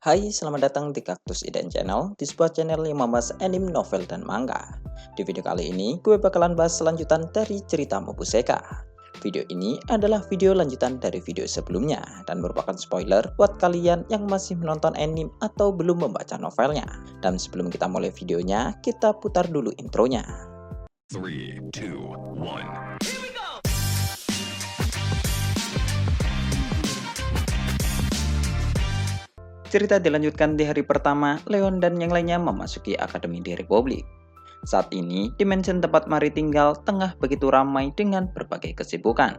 Hai, selamat datang di Kaktus Iden Channel, di sebuah channel yang membahas anime, novel, dan manga. Di video kali ini, gue bakalan bahas selanjutan dari cerita Mobuseka. Video ini adalah video lanjutan dari video sebelumnya, dan merupakan spoiler buat kalian yang masih menonton anime atau belum membaca novelnya. Dan sebelum kita mulai videonya, kita putar dulu intronya. 3, 2, 1. Cerita dilanjutkan di hari pertama, Leon dan yang lainnya memasuki Akademi di Republik. Saat ini, di mansion tempat Mari tinggal tengah begitu ramai dengan berbagai kesibukan.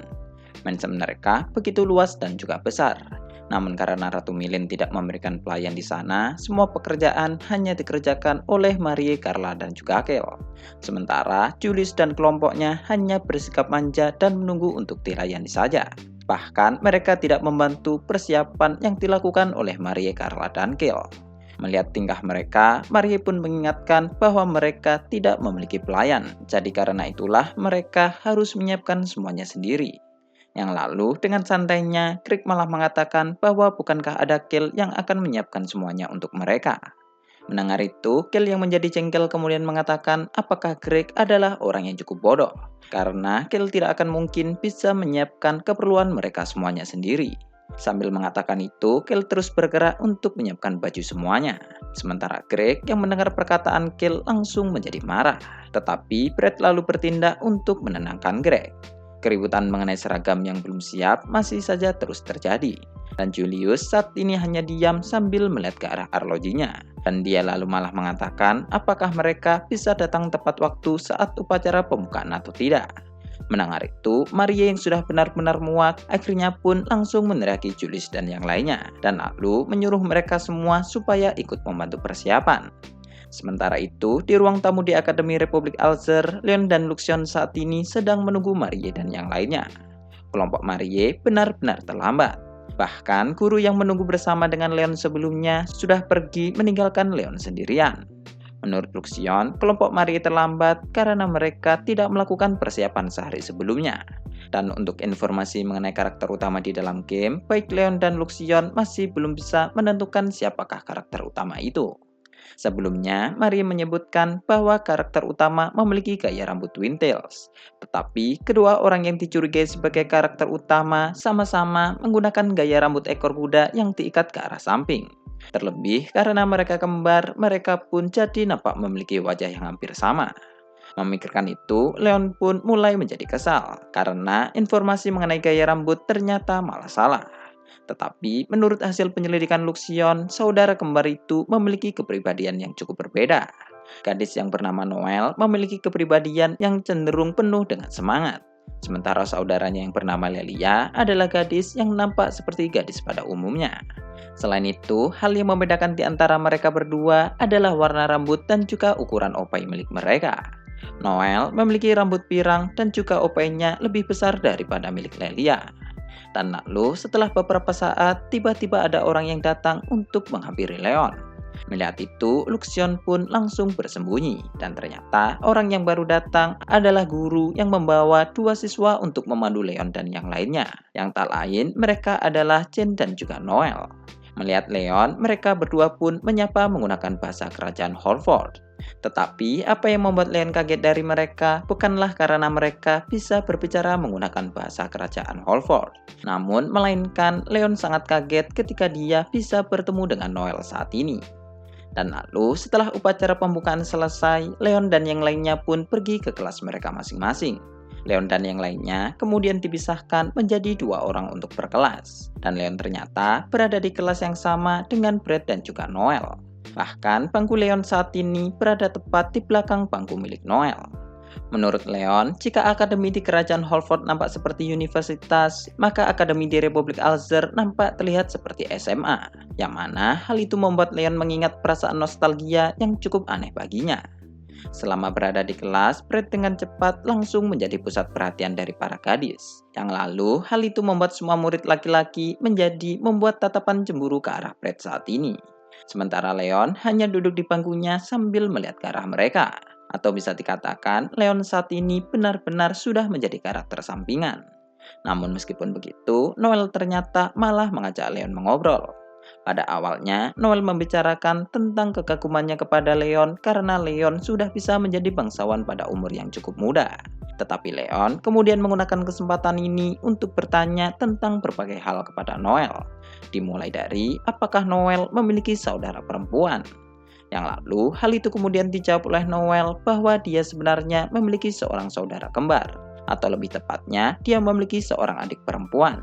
Mansion mereka begitu luas dan juga besar. Namun karena Ratu Milin tidak memberikan pelayan di sana, semua pekerjaan hanya dikerjakan oleh Marie, Carla, dan juga Kel. Sementara Julius dan kelompoknya hanya bersikap manja dan menunggu untuk dilayani saja. Bahkan mereka tidak membantu persiapan yang dilakukan oleh Marie, Carla, dan Kel. Melihat tingkah mereka, Marie pun mengingatkan bahwa mereka tidak memiliki pelayan. Jadi karena itulah mereka harus menyiapkan semuanya sendiri. Yang lalu dengan santainya, Greg malah mengatakan bahwa bukankah ada Kel yang akan menyiapkan semuanya untuk mereka. Mendengar itu, Kel yang menjadi jengkel kemudian mengatakan apakah Greg adalah orang yang cukup bodoh. Karena Kel tidak akan mungkin bisa menyiapkan keperluan mereka semuanya sendiri. Sambil mengatakan itu, Kel terus bergerak untuk menyiapkan baju semuanya. Sementara Greg yang mendengar perkataan Kel langsung menjadi marah. Tetapi Brad lalu bertindak untuk menenangkan Greg. Keributan mengenai seragam yang belum siap masih saja terus terjadi. Dan Julius saat ini hanya diam sambil melihat ke arah arlojinya. Dan dia lalu malah mengatakan apakah mereka bisa datang tepat waktu saat upacara pembukaan atau tidak. Mendengar itu, Marie yang sudah benar-benar muak akhirnya pun langsung meneriaki Julius dan yang lainnya. Dan lalu menyuruh mereka semua supaya ikut membantu persiapan. Sementara itu, di ruang tamu di Akademi Republik Alzer, Leon dan Luxion saat ini sedang menunggu Marie dan yang lainnya. Kelompok Marie benar-benar terlambat. Bahkan, guru yang menunggu bersama dengan Leon sebelumnya sudah pergi meninggalkan Leon sendirian. Menurut Luxion, kelompok Marie terlambat karena mereka tidak melakukan persiapan sehari sebelumnya. Dan untuk informasi mengenai karakter utama di dalam game, baik Leon dan Luxion masih belum bisa menentukan siapakah karakter utama itu. Sebelumnya, Marie menyebutkan bahwa karakter utama memiliki gaya rambut Twintails. Tetapi, kedua orang yang dicurigai sebagai karakter utama sama-sama menggunakan gaya rambut ekor kuda yang diikat ke arah samping. Terlebih, karena mereka kembar, mereka pun jadi nampak memiliki wajah yang hampir sama. Memikirkan itu, Leon pun mulai menjadi kesal, karena informasi mengenai gaya rambut ternyata malah salah. Tetapi menurut hasil penyelidikan Luxion, saudara kembar itu memiliki kepribadian yang cukup berbeda. Gadis yang bernama Noel memiliki kepribadian yang cenderung penuh dengan semangat. Sementara saudaranya yang bernama Lelia adalah gadis yang nampak seperti gadis pada umumnya. Selain itu, hal yang membedakan di antara mereka berdua adalah warna rambut dan juga ukuran opai milik mereka. Noel memiliki rambut pirang dan juga opainya lebih besar daripada milik Lelia. Dan lalu setelah beberapa saat, tiba-tiba ada orang yang datang untuk menghampiri Leon. Melihat itu, Luxion pun langsung bersembunyi. Dan ternyata orang yang baru datang adalah guru yang membawa dua siswa untuk memandu Leon dan yang lainnya. Yang tak lain, mereka adalah Chen dan juga Noel. Melihat Leon, mereka berdua pun menyapa menggunakan bahasa kerajaan Holford. Tetapi apa yang membuat Leon kaget dari mereka bukanlah karena mereka bisa berbicara menggunakan bahasa kerajaan Holford. Namun melainkan Leon sangat kaget ketika dia bisa bertemu dengan Noel saat ini. Dan lalu setelah upacara pembukaan selesai, Leon dan yang lainnya pun pergi ke kelas mereka masing-masing. Leon dan yang lainnya kemudian dipisahkan menjadi dua orang untuk berkelas. Dan Leon ternyata berada di kelas yang sama dengan Brad dan juga Noel. Bahkan bangku Leon saat ini berada tepat di belakang bangku milik Noel. Menurut Leon, jika akademi di kerajaan Holford nampak seperti universitas, maka akademi di Republik Alzer nampak terlihat seperti SMA. Yang mana hal itu membuat Leon mengingat perasaan nostalgia yang cukup aneh baginya. Selama berada di kelas, Brad dengan cepat langsung menjadi pusat perhatian dari para gadis. Yang lalu, hal itu membuat semua murid laki-laki membuat tatapan cemburu ke arah Brad saat ini. Sementara Leon hanya duduk di bangkunya sambil melihat ke arah mereka. Atau bisa dikatakan, Leon saat ini benar-benar sudah menjadi karakter sampingan. Namun meskipun begitu, Noel ternyata malah mengajak Leon mengobrol. Pada awalnya, Noel membicarakan tentang kekagumannya kepada Leon karena Leon sudah bisa menjadi bangsawan pada umur yang cukup muda. Tetapi Leon kemudian menggunakan kesempatan ini untuk bertanya tentang berbagai hal kepada Noel. Dimulai dari apakah Noel memiliki saudara perempuan. Yang lalu, hal itu kemudian dijawab oleh Noel bahwa dia sebenarnya memiliki seorang saudara kembar. Atau lebih tepatnya, dia memiliki seorang adik perempuan.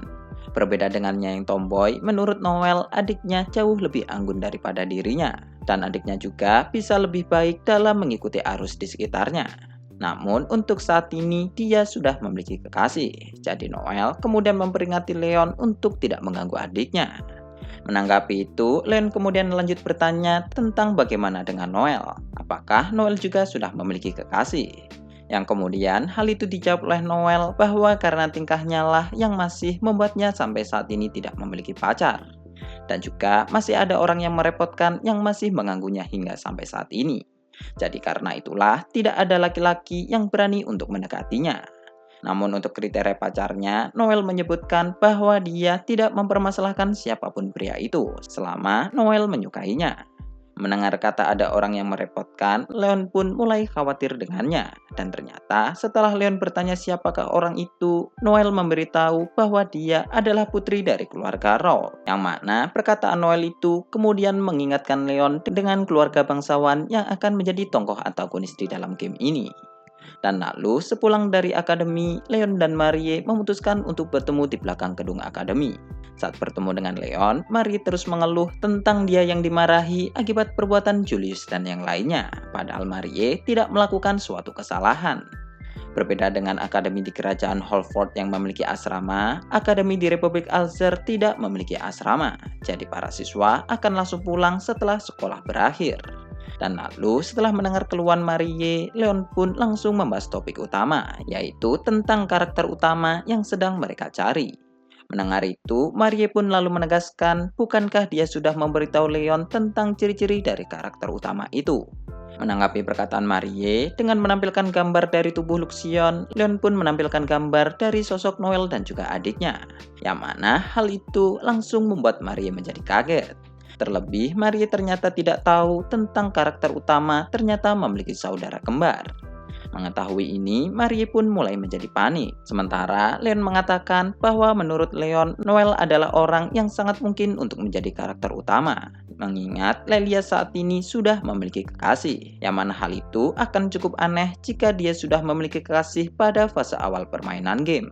Berbeda dengannya yang tomboy, menurut Noel, adiknya jauh lebih anggun daripada dirinya. Dan adiknya juga bisa lebih baik dalam mengikuti arus di sekitarnya. Namun untuk saat ini dia sudah memiliki kekasih. Jadi Noel kemudian memperingati Leon untuk tidak mengganggu adiknya. Menanggapi itu, Leon kemudian lanjut bertanya tentang bagaimana dengan Noel. Apakah Noel juga sudah memiliki kekasih? Yang kemudian hal itu dijawab oleh Noel bahwa karena tingkahnya lah yang masih membuatnya sampai saat ini tidak memiliki pacar. Dan juga masih ada orang yang merepotkan yang masih mengganggunya hingga sampai saat ini. Jadi karena itulah tidak ada laki-laki yang berani untuk mendekatinya. Namun untuk kriteria pacarnya, Noel menyebutkan bahwa dia tidak mempermasalahkan siapapun pria itu selama Noel menyukainya. Mendengar kata ada orang yang merepotkan, Leon pun mulai khawatir dengannya. Dan ternyata setelah Leon bertanya siapakah orang itu, Noel memberitahu bahwa dia adalah putri dari keluarga Raoul. Yang mana perkataan Noel itu kemudian mengingatkan Leon dengan keluarga bangsawan yang akan menjadi tokoh antagonis di dalam game ini. Dan lalu sepulang dari akademi, Leon dan Marie memutuskan untuk bertemu di belakang gedung akademi. Saat bertemu dengan Leon, Marie terus mengeluh tentang dia yang dimarahi akibat perbuatan Julius dan yang lainnya. Padahal Marie tidak melakukan suatu kesalahan. Berbeda dengan akademi di kerajaan Holford yang memiliki asrama, akademi di Republik Alzer tidak memiliki asrama. Jadi para siswa akan langsung pulang setelah sekolah berakhir. Dan lalu setelah mendengar keluhan Marie, Leon pun langsung membahas topik utama, yaitu tentang karakter utama yang sedang mereka cari. Mendengar itu, Marie pun lalu menegaskan, bukankah dia sudah memberitahu Leon tentang ciri-ciri dari karakter utama itu? Menanggapi perkataan Marie, dengan menampilkan gambar dari tubuh Luxion, Leon pun menampilkan gambar dari sosok Noel dan juga adiknya. Yang mana hal itu langsung membuat Marie menjadi kaget. Terlebih, Marie ternyata tidak tahu tentang karakter utama ternyata memiliki saudara kembar. Mengetahui ini, Marie pun mulai menjadi panik. Sementara Leon mengatakan bahwa menurut Leon, Noel adalah orang yang sangat mungkin untuk menjadi karakter utama. Mengingat Lelia saat ini sudah memiliki kekasih, yang mana hal itu akan cukup aneh jika dia sudah memiliki kekasih pada fase awal permainan game.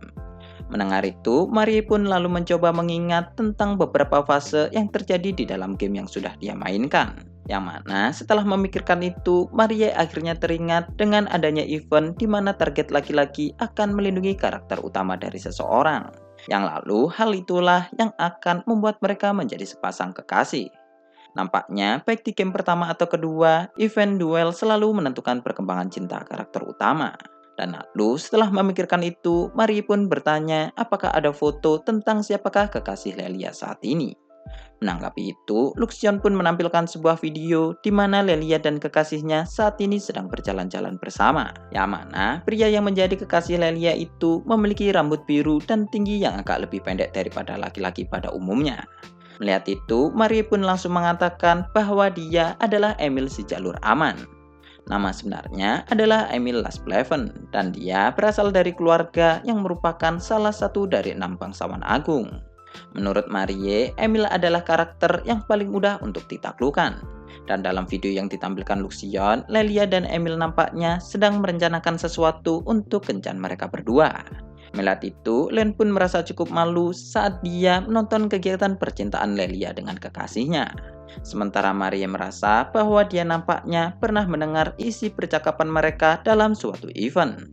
Mendengar itu, Marie pun lalu mencoba mengingat tentang beberapa fase yang terjadi di dalam game yang sudah dia mainkan. Yang mana setelah memikirkan itu, Marie akhirnya teringat dengan adanya event di mana target laki-laki akan melindungi karakter utama dari seseorang. Yang lalu hal itulah yang akan membuat mereka menjadi sepasang kekasih. Nampaknya baik di game pertama atau kedua, event duel selalu menentukan perkembangan cinta karakter utama. Dan lalu setelah memikirkan itu, Marie pun bertanya apakah ada foto tentang siapakah kekasih Lelia saat ini. Menanggapi itu, Luxion pun menampilkan sebuah video di mana Lelia dan kekasihnya saat ini sedang berjalan-jalan bersama. Yang mana pria yang menjadi kekasih Lelia itu memiliki rambut biru dan tinggi yang agak lebih pendek daripada laki-laki pada umumnya. Melihat itu, Marie pun langsung mengatakan bahwa dia adalah Emil si jalur aman. Nama sebenarnya adalah Emil Lastpleven dan dia berasal dari keluarga yang merupakan salah satu dari 6 bangsawan agung. Menurut Marie, Emil adalah karakter yang paling mudah untuk ditaklukkan. Dan dalam video yang ditampilkan Luxion, Lelia dan Emil nampaknya sedang merencanakan sesuatu untuk kencan mereka berdua. Melihat itu, Leon pun merasa cukup malu saat dia menonton kegiatan percintaan Lelia dengan kekasihnya. Sementara Marie merasa bahwa dia nampaknya pernah mendengar isi percakapan mereka dalam suatu event.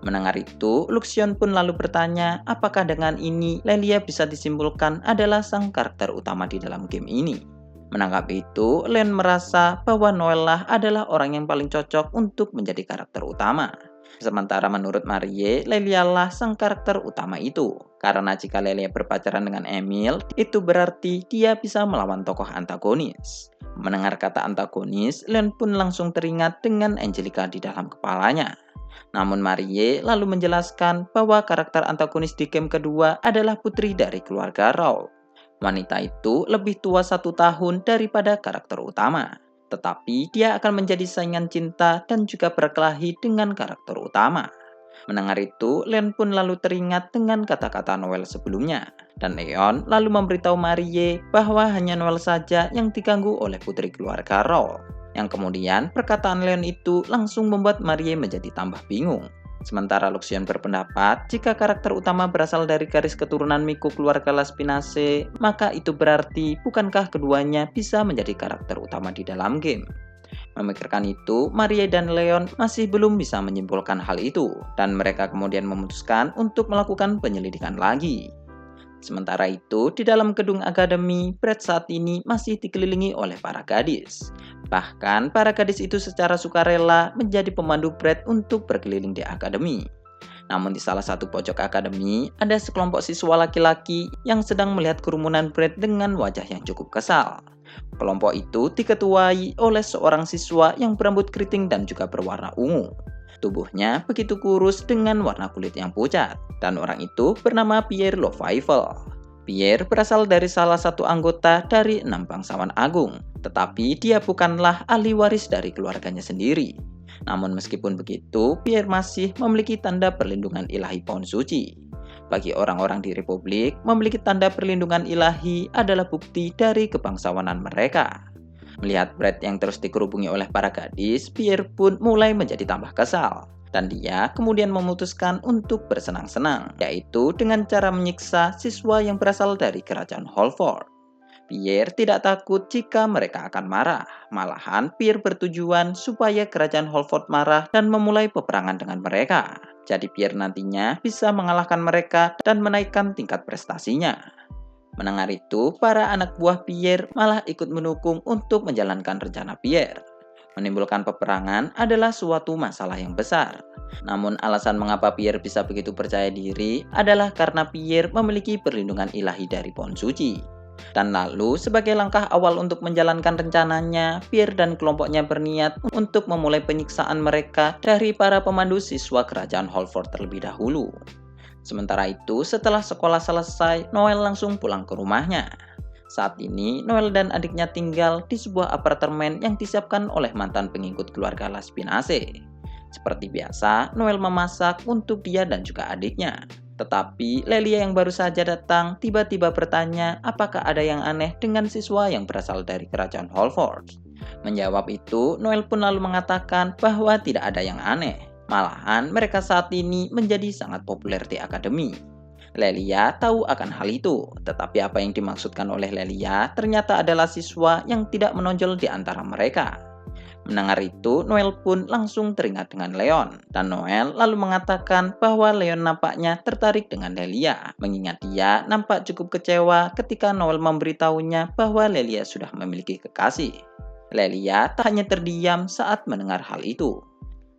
Mendengar itu, Luxion pun lalu bertanya apakah dengan ini Lelia bisa disimpulkan adalah sang karakter utama di dalam game ini. Menanggapi itu, Leon merasa bahwa Noel lah adalah orang yang paling cocok untuk menjadi karakter utama. Sementara menurut Marie, Lelia lah sang karakter utama itu. Karena jika Lelia berpacaran dengan Emil, itu berarti dia bisa melawan tokoh antagonis. Mendengar kata antagonis, Leon pun langsung teringat dengan Angelica di dalam kepalanya. Namun Marie lalu menjelaskan bahwa karakter antagonis di game kedua adalah putri dari keluarga Raoul. Wanita itu lebih tua 1 tahun daripada karakter utama, tetapi dia akan menjadi saingan cinta dan juga berkelahi dengan karakter utama. Mendengar itu, Leon pun lalu teringat dengan kata-kata Noel sebelumnya. Dan Leon lalu memberitahu Marie bahwa hanya Noel saja yang diganggu oleh putri keluarga Raoul. Yang kemudian perkataan Leon itu langsung membuat Marie menjadi tambah bingung. Sementara Luxion berpendapat jika karakter utama berasal dari garis keturunan Miku keluarga Laspinaceae, maka itu berarti bukankah keduanya bisa menjadi karakter utama di dalam game. Memikirkan itu, Marie dan Leon masih belum bisa menyimpulkan hal itu, dan mereka kemudian memutuskan untuk melakukan penyelidikan lagi. Sementara itu, di dalam gedung akademi, Brett saat ini masih dikelilingi oleh para gadis. Bahkan, para gadis itu secara sukarela menjadi pemandu Brett untuk berkeliling di akademi. Namun di salah satu pojok akademi, ada sekelompok siswa laki-laki yang sedang melihat kerumunan Brett dengan wajah yang cukup kesal. Kelompok itu diketuai oleh seorang siswa yang berambut keriting dan juga berwarna ungu. Tubuhnya begitu kurus dengan warna kulit yang pucat, dan orang itu bernama Pierre Lefèvre. Pierre berasal dari salah satu anggota dari 6 bangsawan agung, tetapi dia bukanlah ahli waris dari keluarganya sendiri. Namun meskipun begitu, Pierre masih memiliki tanda perlindungan ilahi pohon suci. Bagi orang-orang di Republik, memiliki tanda perlindungan ilahi adalah bukti dari kebangsawanan mereka. Melihat Brett yang terus dikerubungi oleh para gadis, Pierre pun mulai menjadi tambah kesal. Dan dia kemudian memutuskan untuk bersenang-senang, yaitu dengan cara menyiksa siswa yang berasal dari kerajaan Holford. Pierre tidak takut jika mereka akan marah. Malahan Pierre bertujuan supaya kerajaan Holford marah dan memulai peperangan dengan mereka. Jadi Pierre nantinya bisa mengalahkan mereka dan menaikkan tingkat prestasinya. Mendengar itu, para anak buah Pierre malah ikut mendukung untuk menjalankan rencana Pierre. Menimbulkan peperangan adalah suatu masalah yang besar. Namun alasan mengapa Pierre bisa begitu percaya diri adalah karena Pierre memiliki perlindungan ilahi dari pohon suci. Dan lalu sebagai langkah awal untuk menjalankan rencananya, Pierre dan kelompoknya berniat untuk memulai penyiksaan mereka dari para pemandu siswa kerajaan Holford terlebih dahulu. Sementara itu, setelah sekolah selesai, Noel langsung pulang ke rumahnya. Saat ini, Noel dan adiknya tinggal di sebuah apartemen yang disiapkan oleh mantan pengikut keluarga Laspinaceae. Seperti biasa, Noel memasak untuk dia dan juga adiknya. Tetapi, Lelia yang baru saja datang tiba-tiba bertanya apakah ada yang aneh dengan siswa yang berasal dari kerajaan Holford. Menjawab itu, Noel pun lalu mengatakan bahwa tidak ada yang aneh. Malahan, mereka saat ini menjadi sangat populer di akademi. Lelia tahu akan hal itu, tetapi apa yang dimaksudkan oleh Lelia ternyata adalah siswa yang tidak menonjol di antara mereka. Mendengar itu, Noel pun langsung teringat dengan Leon, dan Noel lalu mengatakan bahwa Leon nampaknya tertarik dengan Lelia, mengingat dia nampak cukup kecewa ketika Noel memberitahunya bahwa Lelia sudah memiliki kekasih. Lelia tak hanya terdiam saat mendengar hal itu.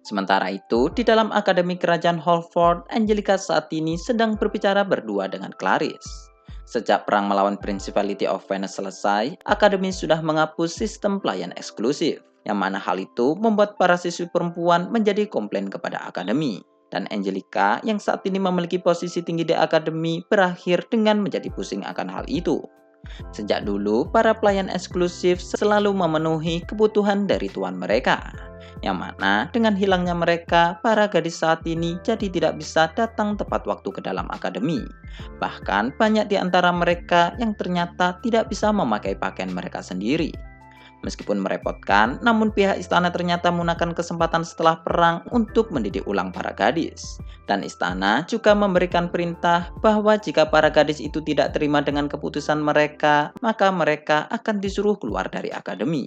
Sementara itu, di dalam Akademi Kerajaan Holford, Angelica saat ini sedang berbicara berdua dengan Clarice. Sejak perang melawan Principality of Venus selesai, Akademi sudah menghapus sistem pelayan eksklusif, yang mana hal itu membuat para siswi perempuan menjadi komplain kepada Akademi. Dan Angelica yang saat ini memiliki posisi tinggi di Akademi berakhir dengan menjadi pusing akan hal itu. Sejak dulu, para pelayan eksklusif selalu memenuhi kebutuhan dari tuan mereka, yang mana dengan hilangnya mereka, para gadis saat ini jadi tidak bisa datang tepat waktu ke dalam akademi. Bahkan banyak di antara mereka yang ternyata tidak bisa memakai pakaian mereka sendiri. Meskipun merepotkan, namun pihak istana ternyata menggunakan kesempatan setelah perang untuk mendidik ulang para gadis. Dan istana juga memberikan perintah bahwa jika para gadis itu tidak terima dengan keputusan mereka, maka mereka akan disuruh keluar dari akademi.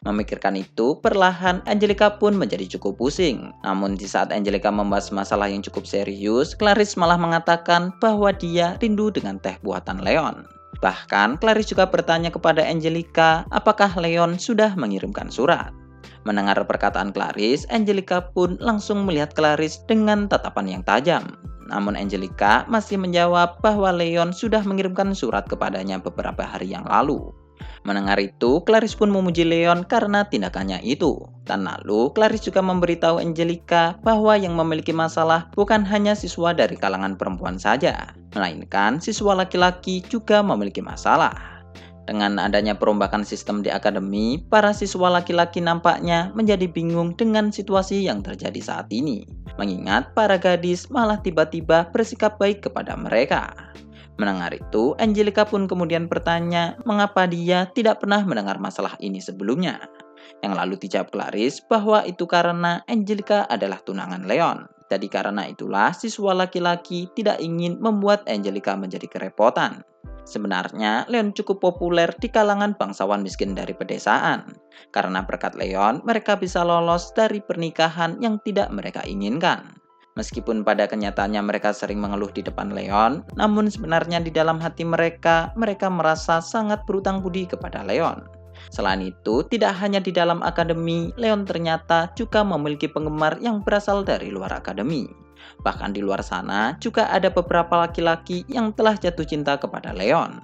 Memikirkan itu, perlahan Angelica pun menjadi cukup pusing. Namun di saat Angelica membahas masalah yang cukup serius, Clarice malah mengatakan bahwa dia rindu dengan teh buatan Leon. Bahkan Clarice juga bertanya kepada Angelica apakah Leon sudah mengirimkan surat. Mendengar perkataan Clarice, Angelica pun langsung melihat Clarice dengan tatapan yang tajam. Namun Angelica masih menjawab bahwa Leon sudah mengirimkan surat kepadanya beberapa hari yang lalu. Mendengar itu, Clarice pun memuji Leon karena tindakannya itu. Dan lalu, Clarice juga memberitahu Angelica bahwa yang memiliki masalah bukan hanya siswa dari kalangan perempuan saja, melainkan siswa laki-laki juga memiliki masalah. Dengan adanya perombakan sistem di akademi, para siswa laki-laki nampaknya menjadi bingung dengan situasi yang terjadi saat ini. Mengingat para gadis malah tiba-tiba bersikap baik kepada mereka. Mendengar itu, Angelica pun kemudian bertanya mengapa dia tidak pernah mendengar masalah ini sebelumnya. Yang lalu dijawab Clarice bahwa itu karena Angelica adalah tunangan Leon. Jadi karena itulah siswa laki-laki tidak ingin membuat Angelica menjadi kerepotan. Sebenarnya Leon cukup populer di kalangan bangsawan miskin dari pedesaan. Karena berkat Leon, mereka bisa lolos dari pernikahan yang tidak mereka inginkan. Meskipun pada kenyataannya mereka sering mengeluh di depan Leon, namun sebenarnya di dalam hati mereka merasa sangat berutang budi kepada Leon. Selain itu, tidak hanya di dalam akademi, Leon ternyata juga memiliki penggemar yang berasal dari luar akademi. Bahkan di luar sana juga ada beberapa laki-laki yang telah jatuh cinta kepada Leon.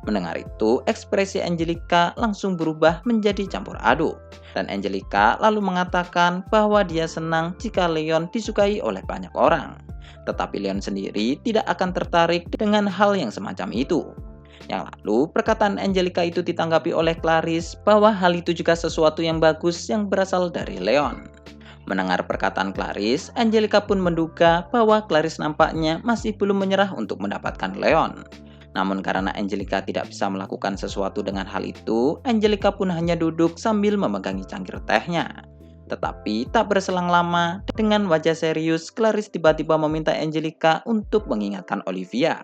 Mendengar itu, ekspresi Angelica langsung berubah menjadi campur aduk. Dan Angelica lalu mengatakan bahwa dia senang jika Leon disukai oleh banyak orang. Tetapi Leon sendiri tidak akan tertarik dengan hal yang semacam itu. Yang lalu, perkataan Angelica itu ditanggapi oleh Clarice bahwa hal itu juga sesuatu yang bagus yang berasal dari Leon. Mendengar perkataan Clarice, Angelica pun menduga bahwa Clarice nampaknya masih belum menyerah untuk mendapatkan Leon. Namun karena Angelica tidak bisa melakukan sesuatu dengan hal itu, Angelica pun hanya duduk sambil memegangi cangkir tehnya. Tetapi tak berselang lama, dengan wajah serius, Clarice tiba-tiba meminta Angelica untuk mengingatkan Olivia.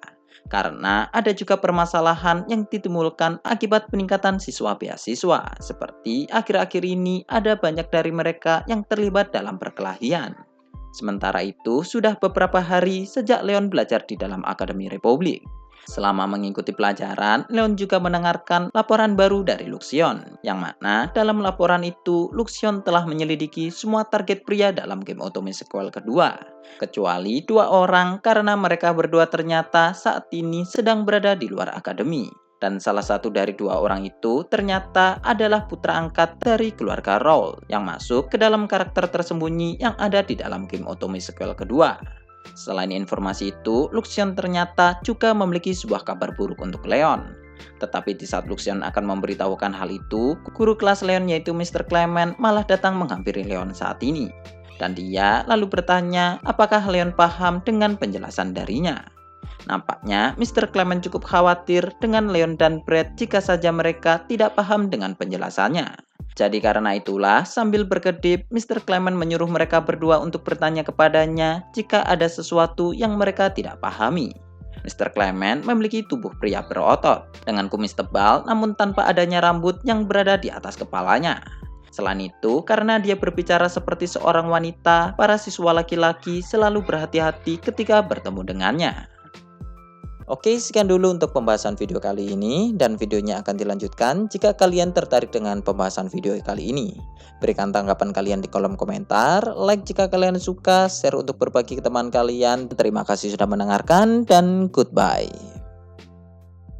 Karena ada juga permasalahan yang ditimbulkan akibat peningkatan siswa beasiswa. Seperti akhir-akhir ini ada banyak dari mereka yang terlibat dalam perkelahian. Sementara itu, sudah beberapa hari sejak Leon belajar di dalam Akademi Republik. Selama mengikuti pelajaran, Leon juga mendengarkan laporan baru dari Luxion, yang mana dalam laporan itu, Luxion telah menyelidiki semua target pria dalam game Otome Sequel kedua, kecuali 2 orang karena mereka berdua ternyata saat ini sedang berada di luar akademi. Dan salah satu dari 2 orang itu ternyata adalah putra angkat dari keluarga Roll, yang masuk ke dalam karakter tersembunyi yang ada di dalam game Otome Sequel kedua. Selain informasi itu, Luxion ternyata juga memiliki sebuah kabar buruk untuk Leon. Tetapi di saat Luxion akan memberitahukan hal itu, guru kelas Leon yaitu Mr. Clement malah datang menghampiri Leon saat ini. Dan dia lalu bertanya apakah Leon paham dengan penjelasan darinya. Nampaknya Mr. Clement cukup khawatir dengan Leon dan Brad jika saja mereka tidak paham dengan penjelasannya. Jadi karena itulah, sambil berkedip, Mr. Clement menyuruh mereka berdua untuk bertanya kepadanya jika ada sesuatu yang mereka tidak pahami. Mr. Clement memiliki tubuh pria berotot, dengan kumis tebal namun tanpa adanya rambut yang berada di atas kepalanya. Selain itu, karena dia berbicara seperti seorang wanita, para siswa laki-laki selalu berhati-hati ketika bertemu dengannya. Oke, sekian dulu untuk pembahasan video kali ini, dan videonya akan dilanjutkan jika kalian tertarik dengan pembahasan video kali ini. Berikan tanggapan kalian di kolom komentar, like jika kalian suka, share untuk berbagi ke teman kalian. Terima kasih sudah mendengarkan, dan goodbye.